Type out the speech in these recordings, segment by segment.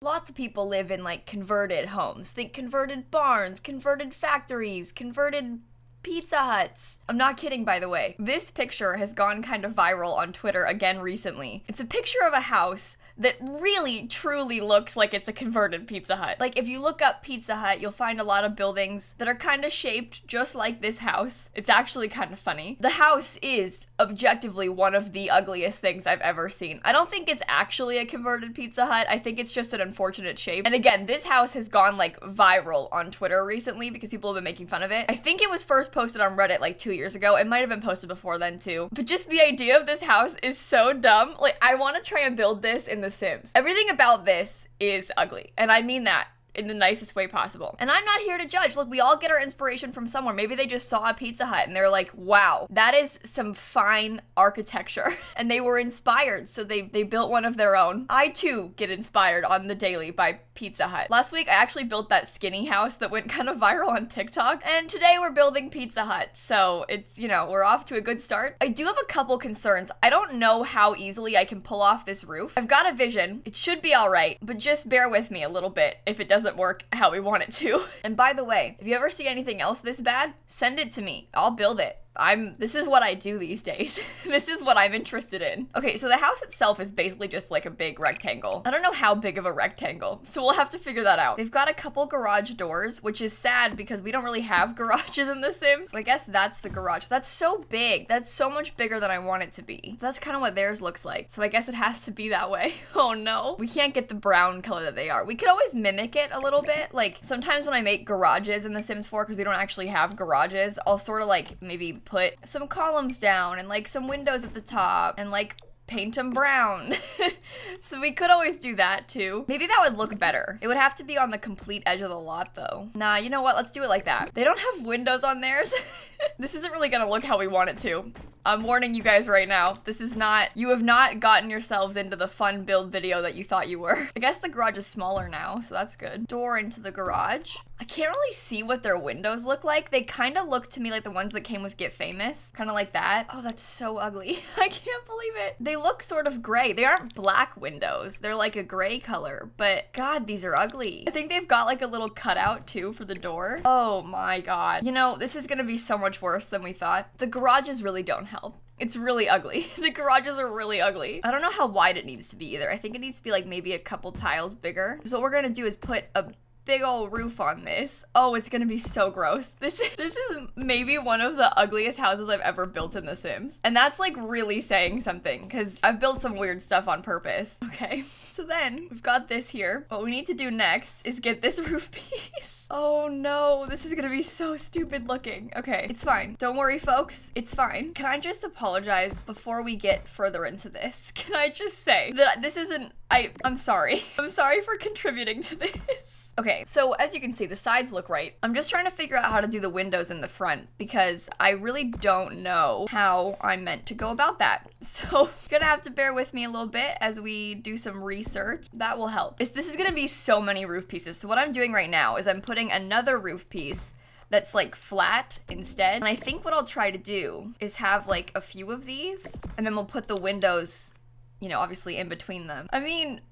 Lots of people live in like converted homes. Think converted barns, converted factories, converted Pizza Huts. I'm not kidding, by the way. This picture has gone kind of viral on Twitter again recently. It's a picture of a house that really, truly looks like it's a converted Pizza Hut. Like, if you look up Pizza Hut, you'll find a lot of buildings that are kind of shaped just like this house. It's actually kind of funny. The house is objectively one of the ugliest things I've ever seen. I don't think it's actually a converted Pizza Hut. I think it's just an unfortunate shape. And again, this house has gone like viral on Twitter recently because people have been making fun of it. I think it was first posted on Reddit like 2 years ago. It might have been posted before then too. But just the idea of this house is so dumb. Like, I want to try and build this in The Sims. Everything about this is ugly, and I mean that in the nicest way possible. And I'm not here to judge. Look, we all get our inspiration from somewhere. Maybe they just saw a Pizza Hut and they're like, wow, that is some fine architecture. And they were inspired, so they built one of their own. I too get inspired on the daily by Pizza Hut. Last week, I actually built that skinny house that went kind of viral on TikTok. And today we're building Pizza Hut. So it's, you know, we're off to a good start. I do have a couple concerns. I don't know how easily I can pull off this roof. I've got a vision. It should be all right, but just bear with me a little bit if it doesn't work how we want it to. And by the way, if you ever see anything else this bad, send it to me. I'll build it. This is what I do these days. This is what I'm interested in. Okay, so the house itself is basically just like a big rectangle. I don't know how big of a rectangle, so we'll have to figure that out. They've got a couple garage doors, which is sad because we don't really have garages in The Sims. So I guess that's the garage. That's so big. That's so much bigger than I want it to be. That's kind of what theirs looks like. So I guess it has to be that way. Oh no. We can't get the brown color that they are. We could always mimic it a little bit. Like, sometimes when I make garages in The Sims 4, because we don't actually have garages, I'll sort of like maybe put some columns down and like some windows at the top and like paint them brown. So we could always do that too. Maybe that would look better. It would have to be on the complete edge of the lot though. Nah, you know what? Let's do it like that. They don't have windows on theirs. This isn't really gonna look how we want it to. I'm warning you guys right now. This is not, you have not gotten yourselves into the fun build video that you thought you were. I guess the garage is smaller now, so that's good. Door into the garage. I can't really see what their windows look like. They kind of look to me like the ones that came with Get Famous. Kind of like that. Oh, that's so ugly. I can't believe it. They look sort of gray. They aren't black windows. They're like a gray color, but God, these are ugly. I think they've got like a little cutout too for the door. Oh my God. You know, this is gonna be so much worse than we thought. The garages really don't help. It's really ugly. The garages are really ugly. I don't know how wide it needs to be either. I think it needs to be like maybe a couple tiles bigger. So what we're gonna do is put a big old roof on this. Oh, it's gonna be so gross. This is maybe one of the ugliest houses I've ever built in The Sims. And that's like really saying something because I've built some weird stuff on purpose. Okay, so then we've got this here. What we need to do next is get this roof piece. Oh no, this is gonna be so stupid looking. Okay, it's fine. Don't worry, folks. It's fine. Can I just apologize before we get further into this? Can I just say that this isn't, I'm sorry. I'm sorry for contributing to this. Okay, so as you can see, the sides look right. I'm just trying to figure out how to do the windows in the front because I really don't know how I'm meant to go about that. So you're gonna have to bear with me a little bit as we do some research. That will help. This is gonna be so many roof pieces. So what I'm doing right now is I'm putting another roof piece that's like flat instead. And I think what I'll try to do is have like a few of these and then we'll put the windows, you know, obviously in between them. I mean,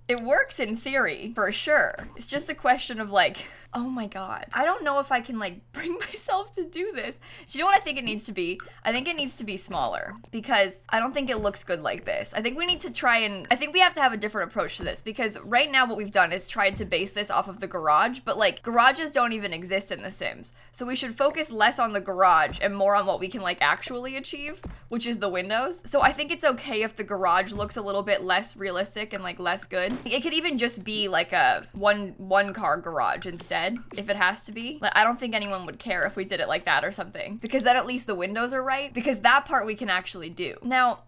it works in theory, for sure. It's just a question of like, oh my God. I don't know if I can like bring myself to do this. Do you know what I think it needs to be? I think it needs to be smaller because I don't think it looks good like this. I think we need to try and, I think we have to have a different approach to this because right now what we've done is tried to base this off of the garage, but like garages don't even exist in The Sims. So we should focus less on the garage and more on what we can like actually achieve, which is the windows. So I think it's okay if the garage looks a little bit less realistic and like less good. It could even just be like a one car garage instead, if it has to be. Like, I don't think anyone would care if we did it like that or something, because then at least the windows are right, because that part we can actually do. Now,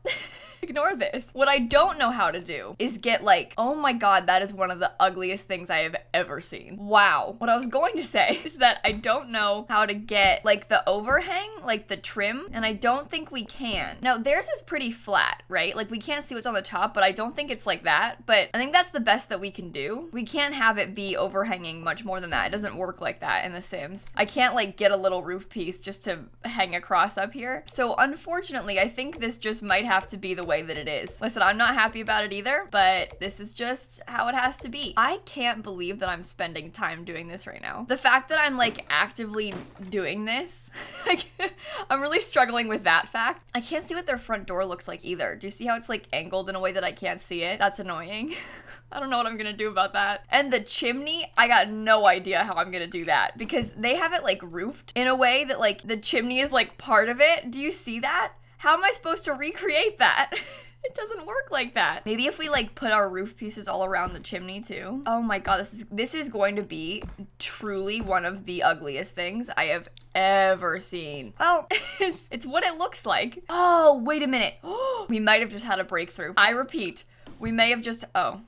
ignore this. What I don't know how to do is get like, oh my God, that is one of the ugliest things I have ever seen. Wow. What I was going to say is that I don't know how to get like the overhang, like the trim, and I don't think we can. Now theirs is pretty flat, right? Like we can't see what's on the top, but I don't think it's like that. But I think that's the best that we can do. We can't have it be overhanging much more than that. It doesn't work like that in The Sims. I can't like get a little roof piece just to hang across up here. So unfortunately, I think this just might have to be the way way that it is. Listen, I'm not happy about it either, but this is just how it has to be. I can't believe that I'm spending time doing this right now. The fact that I'm like actively doing this, like, I'm really struggling with that fact. I can't see what their front door looks like either. Do you see how it's like angled in a way that I can't see it? That's annoying. I don't know what I'm gonna do about that. And the chimney, I got no idea how I'm gonna do that because they have it like roofed in a way that like the chimney is like part of it. Do you see that? How am I supposed to recreate that? It doesn't work like that. Maybe if we like put our roof pieces all around the chimney too. Oh my god, this is going to be truly one of the ugliest things I have ever seen. Well, it's what it looks like. Oh, wait a minute. We might have just had a breakthrough. I repeat, we may have just, oh.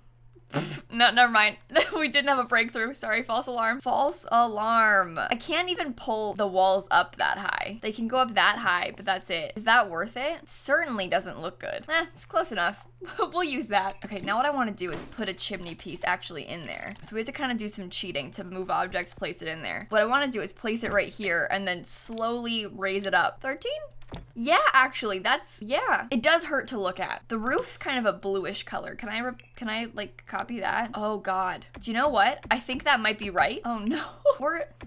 No, never mind. We didn't have a breakthrough. Sorry, false alarm. False alarm. I can't even pull the walls up that high. They can go up that high, but that's it. Is that worth it? Certainly doesn't look good. It's close enough. We'll use that. Okay, now what I want to do is put a chimney piece actually in there. So we have to kind of do some cheating to move objects, place it in there. What I want to do is place it right here and then slowly raise it up. 13? Yeah, actually, yeah. It does hurt to look at. The roof's kind of a bluish color. Can I like copy that? Oh god. Do you know what? I think that might be right. Oh no.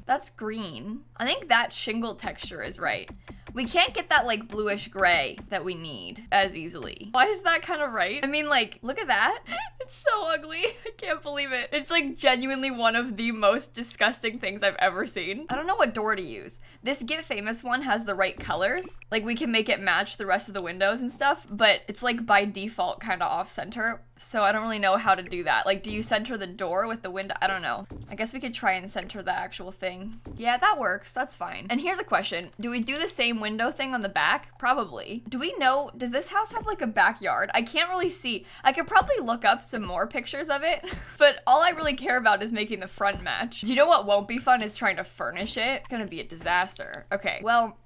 That's green. I think that shingle texture is right. We can't get that like bluish gray that we need as easily. Why is that kind of right? I mean, like, look at that. It's so ugly. I can't believe it. It's like genuinely one of the most disgusting things I've ever seen. I don't know what door to use. This Get Famous one has the right colors. Like we can make it match the rest of the windows and stuff, but it's like by default kind of off center. So I don't really know how to do that. Like, do you center the door with the window? I don't know. I guess we could try and center the actual thing. Yeah, that works. That's fine. And here's a question. Do we do the same window thing on the back? Probably. Do we know, does this house have like a backyard? I can't really see. I could probably look up some more pictures of it, but all I really care about is making the front match. Do you know what won't be fun is trying to furnish it? It's gonna be a disaster. Okay, well,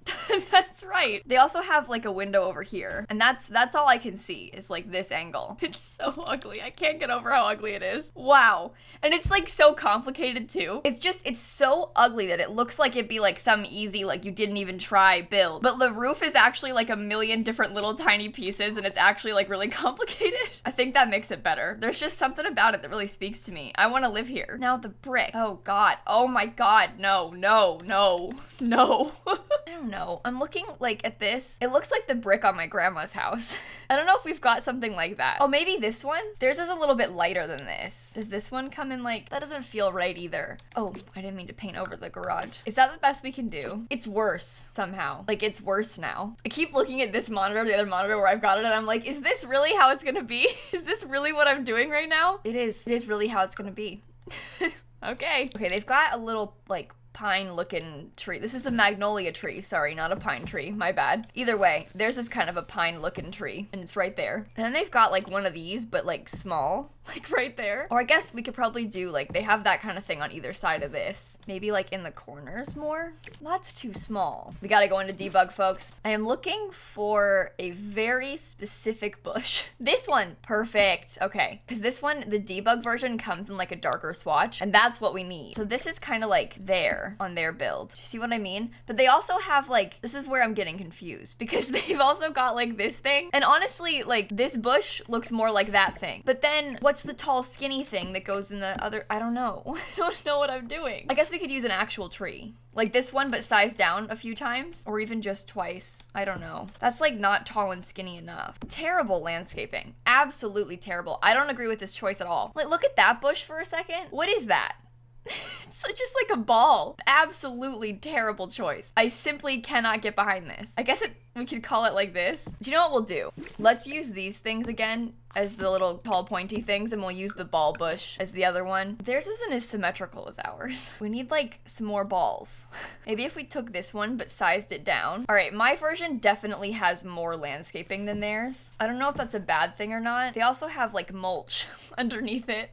that's right. They also have like a window over here, and that's all I can see is like this angle. It's so ugly. I can't get over how ugly it is. Wow. And it's like so complicated too. It's so ugly that it looks like it'd be like some easy, like you didn't even try build. But the roof is actually like a million different little tiny pieces and it's actually like really complicated. I think that makes it better. There's just something about it that really speaks to me. I want to live here. Now the brick. Oh god. Oh my god. No, no, no, no. I don't know. I'm looking like at this. It looks like the brick on my grandma's house. I don't know if we've got something like that. Oh, maybe this one? Theirs is a little bit lighter than this. Does this one come in like, that doesn't feel right either. Oh, I didn't mean to paint over the garage. Is that the best we can do? It's worse somehow. Like it's worse now. I keep looking at this monitor, the other monitor where I've got it, and I'm like, is this really how it's gonna be? Is this really what I'm doing right now? It is really how it's gonna be. Okay. Okay, they've got a little like pine looking tree. This is a magnolia tree, sorry, not a pine tree, my bad. Either way, theirs is kind of a pine looking tree and it's right there. And then they've got like one of these, but like small, like right there. Or I guess we could probably do like, they have that kind of thing on either side of this. Maybe like in the corners more? That's too small. We gotta go into debug, folks. I am looking for a very specific bush. This one, perfect. Okay, because this one, the debug version comes in like a darker swatch and that's what we need. So this is kind of like there on their build. Do you see what I mean? But they also have like, this is where I'm getting confused because they've also got like this thing. And honestly, like this bush looks more like that thing. But then what's the tall skinny thing that goes in the other? I don't know. I don't know what I'm doing. I guess we could use an actual tree. Like this one, but sized down a few times or even just twice. I don't know. That's like not tall and skinny enough. Terrible landscaping. Absolutely terrible. I don't agree with this choice at all. Like look at that bush for a second. What is that? It's just like a ball. Absolutely terrible choice. I simply cannot get behind this. I guess we could call it like this. Do you know what we'll do? Let's use these things again as the little tall pointy things and we'll use the ball bush as the other one. Theirs isn't as symmetrical as ours. We need like some more balls. Maybe if we took this one but sized it down. All right, my version definitely has more landscaping than theirs. I don't know if that's a bad thing or not. They also have like mulch underneath it,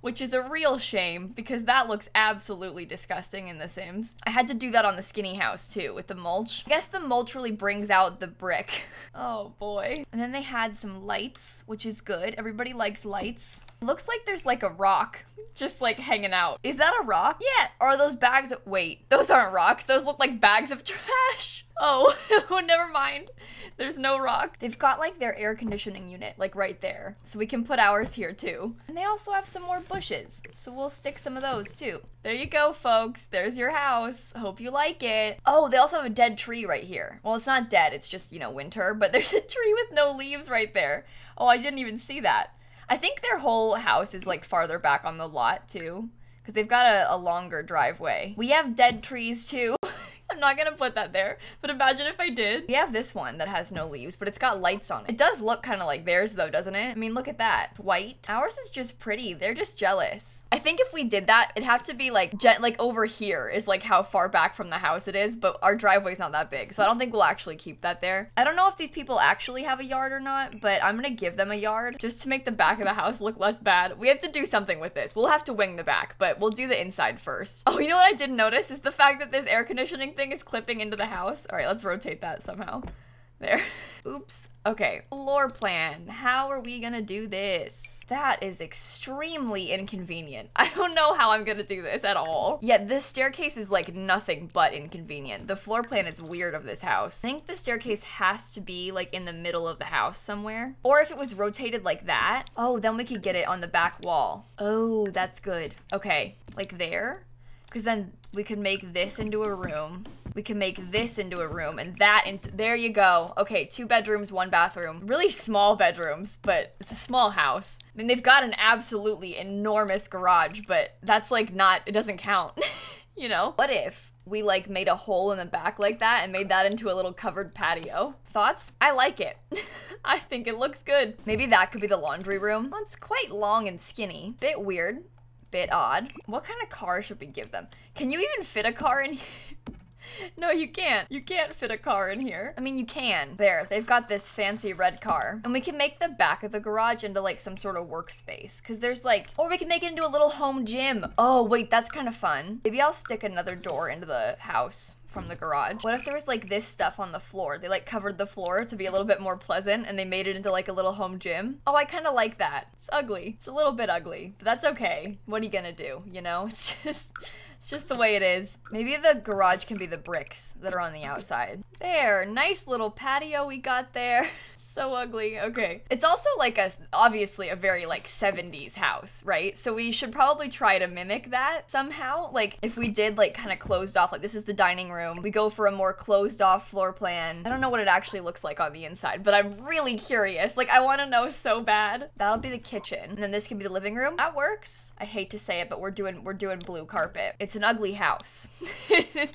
which is a real shame because that looks absolutely disgusting in The Sims. I had to do that on the skinny house too with the mulch. I guess the mulch really brings out the brick. Oh boy. And then they had some lights, which is good. Everybody likes lights. Looks like there's like a rock just like hanging out. Is that a rock? Yeah. Or are those bags of, wait, those aren't rocks. Those look like bags of trash. Oh, never mind. There's no rock. They've got like their air conditioning unit like right there. So we can put ours here too. And they also have some more bushes. So we'll stick some of those too. There you go, folks. There's your house. Hope you like it. Oh, they also have a dead tree right here. Well, it's not dead. It's just, you know, winter. But there's a tree with no leaves right there. Oh, I didn't even see that. I think their whole house is like farther back on the lot too. Because they've got a longer driveway. We have dead trees too. I'm not gonna put that there, but imagine if I did. We have this one that has no leaves, but it's got lights on it. It does look kind of like theirs though, doesn't it? I mean, look at that. It's white. Ours is just pretty. They're just jealous. I think if we did that, it'd have to be like, over here is like how far back from the house it is, but our driveway's not that big, so I don't think we'll actually keep that there. I don't know if these people actually have a yard or not, but I'm gonna give them a yard just to make the back of the house look less bad. We have to do something with this. We'll have to wing the back, but we'll do the inside first. Oh, you know what I didn't notice is the fact that this air conditioning thing is clipping into the house. All right, let's rotate that somehow. There. Oops. Okay, floor plan. How are we gonna do this? That is extremely inconvenient. I don't know how I'm gonna do this at all. Yeah, this staircase is like nothing but inconvenient. The floor plan is weird of this house. I think the staircase has to be like in the middle of the house somewhere. Or if it was rotated like that, oh, then we could get it on the back wall. Oh, that's good. Okay, like there. Because then we could make this into a room. We can make this into a room and that into, there you go. Okay, 2 bedrooms, 1 bathroom. Really small bedrooms, but it's a small house. I mean, they've got an absolutely enormous garage, but that's like not, it doesn't count, you know? What if we like made a hole in the back like that and made that into a little covered patio? Thoughts? I like it. I think it looks good. Maybe that could be the laundry room. Well, it's quite long and skinny. Bit weird. Bit odd. What kind of car should we give them? Can you even fit a car in here? No, you can't. You can't fit a car in here. I mean, you can. There, they've got this fancy red car. And we can make the back of the garage into like some sort of workspace. Cause there's like, or we can make it into a little home gym. Oh, wait, that's kind of fun. Maybe I'll stick another door into the house from the garage. What if there was like this stuff on the floor? They like covered the floor to be a little bit more pleasant and they made it into like a little home gym. Oh, I kind of like that. It's ugly. It's a little bit ugly, but that's okay. What are you gonna do? You know, it's just the way it is. Maybe the garage can be the bricks that are on the outside. There, nice little patio we got there. So ugly. Okay. It's also like obviously a very like 70s house, right? So we should probably try to mimic that somehow. Like if we did like kind of closed off, like this is the dining room. We go for a more closed off floor plan. I don't know what it actually looks like on the inside, but I'm really curious. Like I want to know so bad. That'll be the kitchen. And then this can be the living room. That works. I hate to say it, but we're doing blue carpet. It's an ugly house.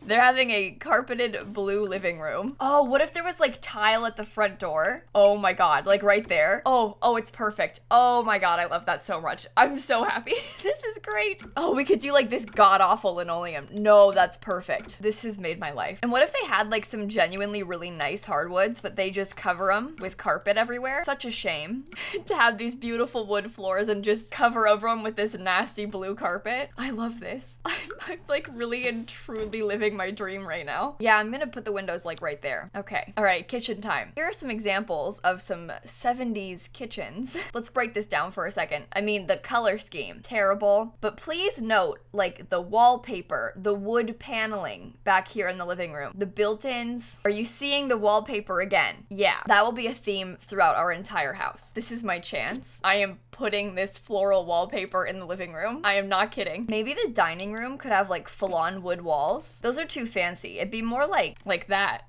They're having a carpeted blue living room. Oh, what if there was like tile at the front door? Oh my god, like right there. Oh, it's perfect. Oh my god, I love that so much. I'm so happy. This is great. Oh, we could do like this god-awful linoleum. No, that's perfect. This has made my life. And what if they had like some genuinely really nice hardwoods, but they just cover them with carpet everywhere? Such a shame to have these beautiful wood floors and just cover over them with this nasty blue carpet. I love this. I'm like really and truly living my dream right now. Yeah, I'm gonna put the windows like right there. Okay. All right, kitchen time. Here are some examples of some 70s kitchens. Let's break this down for a second. I mean, the color scheme, terrible. But please note, like, the wallpaper, the wood paneling back here in the living room, the built-ins. Are you seeing the wallpaper again? Yeah, that will be a theme throughout our entire house. This is my chance. I am putting this floral wallpaper in the living room. I am not kidding. Maybe the dining room could have, like, full-on wood walls. Those are too fancy. It'd be more like that.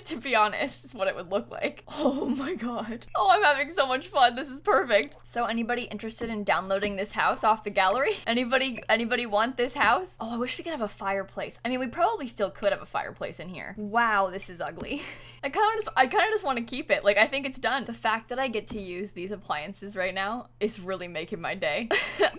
To be honest, is what it would look like. Oh my god. Oh, I'm having so much fun. This is perfect. So anybody interested in downloading this house off the gallery? Anybody want this house? Oh, I wish we could have a fireplace. I mean, we probably still could have a fireplace in here. Wow, this is ugly. I kind of just want to keep it. Like, I think it's done. The fact that I get to use these appliances right now is really making my day.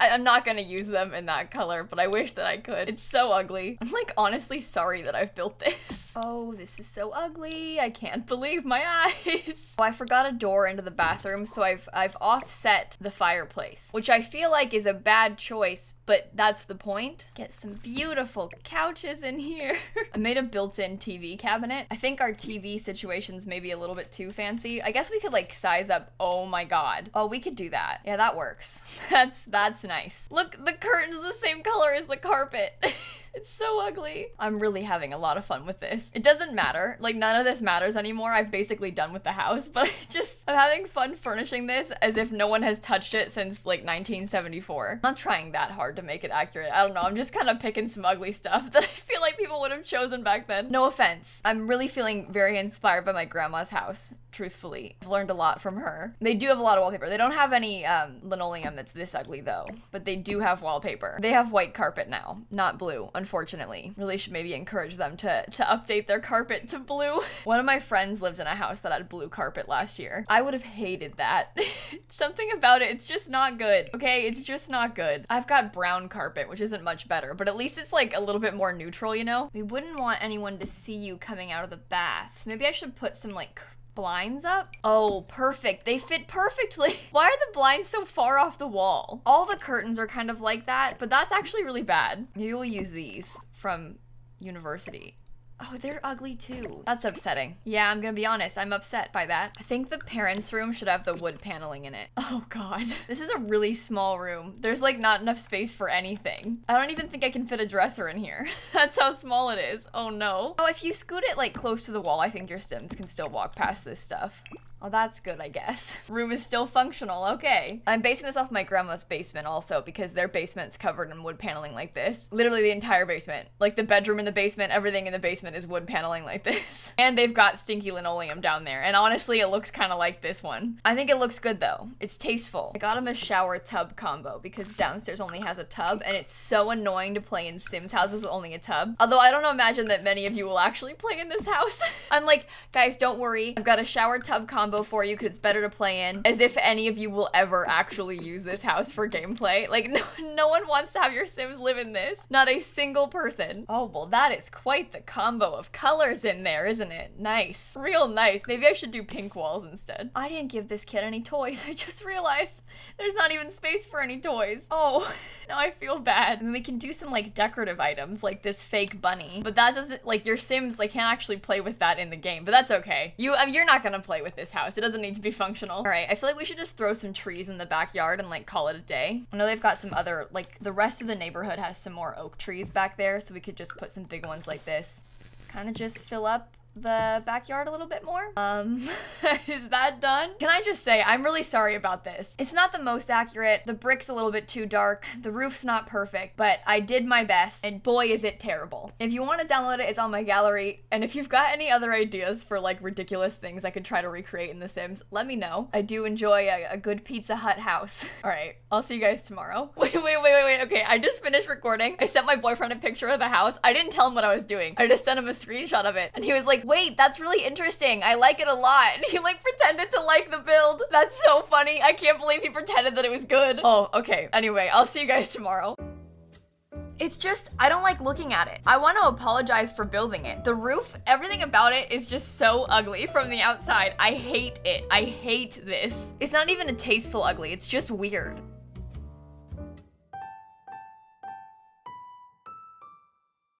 I'm not gonna use them in that color, but I wish that I could. It's so ugly. I'm like honestly sorry that I've built this. Oh, this is so ugly. I can't believe my eyes. Oh, I forgot a door into the bathroom, so I've offset the fireplace, which I feel like is a bad choice, but that's the point. Get some beautiful couches in here. I made a built-in TV cabinet. I think our TV situation's maybe a little bit too fancy. I guess we could like size up. Oh my god. Oh, we could do that. Yeah, that works. That's nice. Look, the curtain's the same color as the carpet. It's so ugly. I'm really having a lot of fun with this. It doesn't matter. Like, none of this matters anymore. I've basically done with the house, but I'm having fun furnishing this as if no one has touched it since like 1974. I'm not trying that hard to make it accurate. I don't know. I'm just kind of picking some ugly stuff that I feel like people would have chosen back then. No offense. I'm really feeling very inspired by my grandma's house, truthfully. I've learned a lot from her. They do have a lot of wallpaper. They don't have any linoleum that's this ugly though, but they do have wallpaper. They have white carpet now, not blue, unfortunately. Really should maybe encourage them to update their carpet to blue. One of my friends lived in a house that had blue carpet last year. I would have hated that. Something about it, it's just not good. Okay, it's just not good. I've got brown carpet, which isn't much better, but at least it's like a little bit more neutral, you know? We wouldn't want anyone to see you coming out of the bath. So maybe I should put some like blinds up? Oh, perfect. They fit perfectly. Why are the blinds so far off the wall? All the curtains are kind of like that, but that's actually really bad. Maybe we'll use these from university. Oh, they're ugly too. That's upsetting. Yeah, I'm gonna be honest, I'm upset by that. I think the parents' room should have the wood paneling in it. Oh god. This is a really small room. There's like not enough space for anything. I don't even think I can fit a dresser in here. That's how small it is. Oh no. Oh, if you scoot it like close to the wall, I think your Sims can still walk past this stuff. Oh, that's good, I guess. Room is still functional, okay. I'm basing this off my grandma's basement also because their basement's covered in wood paneling like this. Literally the entire basement. Like the bedroom in the basement, everything in the basement is wood paneling like this. And they've got stinky linoleum down there. And honestly, it looks kind of like this one. I think it looks good though. It's tasteful. I got him a shower tub combo because downstairs only has a tub and it's so annoying to play in Sims houses with only a tub. Although I don't imagine that many of you will actually play in this house. I'm like, guys, don't worry. I've got a shower tub combo for you because it's better to play in. As if any of you will ever actually use this house for gameplay. Like no one wants to have your Sims live in this. Not a single person. Oh, well, that is quite the combo of colors in there, isn't it? Nice. Real nice. Maybe I should do pink walls instead. I didn't give this kid any toys. I just realized there's not even space for any toys. Oh, now I feel bad. I mean, we can do some like decorative items like this fake bunny, but that doesn't, like your Sims like can't actually play with that in the game, but that's okay. You're not gonna play with this house. It doesn't need to be functional. All right, I feel like we should just throw some trees in the backyard and like call it a day. I know they've got some other, like the rest of the neighborhood has some more oak trees back there, so we could just put some big ones like this. Kind of just fill up the backyard a little bit more. Is that done? Can I just say, I'm really sorry about this. It's not the most accurate. The brick's a little bit too dark. The roof's not perfect, but I did my best, and boy, is it terrible. If you want to download it, it's on my gallery, and if you've got any other ideas for like ridiculous things I could try to recreate in The Sims, let me know. I do enjoy a good Pizza Hut house. All right, I'll see you guys tomorrow. Wait. Okay, I just finished recording. I sent my boyfriend a picture of the house. I didn't tell him what I was doing. I just sent him a screenshot of it, and he was like, wait, that's really interesting. I like it a lot. And he like pretended to like the build. That's so funny. I can't believe he pretended that it was good. Oh, okay. Anyway, I'll see you guys tomorrow. It's just, I don't like looking at it. I want to apologize for building it. The roof, everything about it is just so ugly from the outside. I hate it. I hate this. It's not even a tasteful ugly. It's just weird.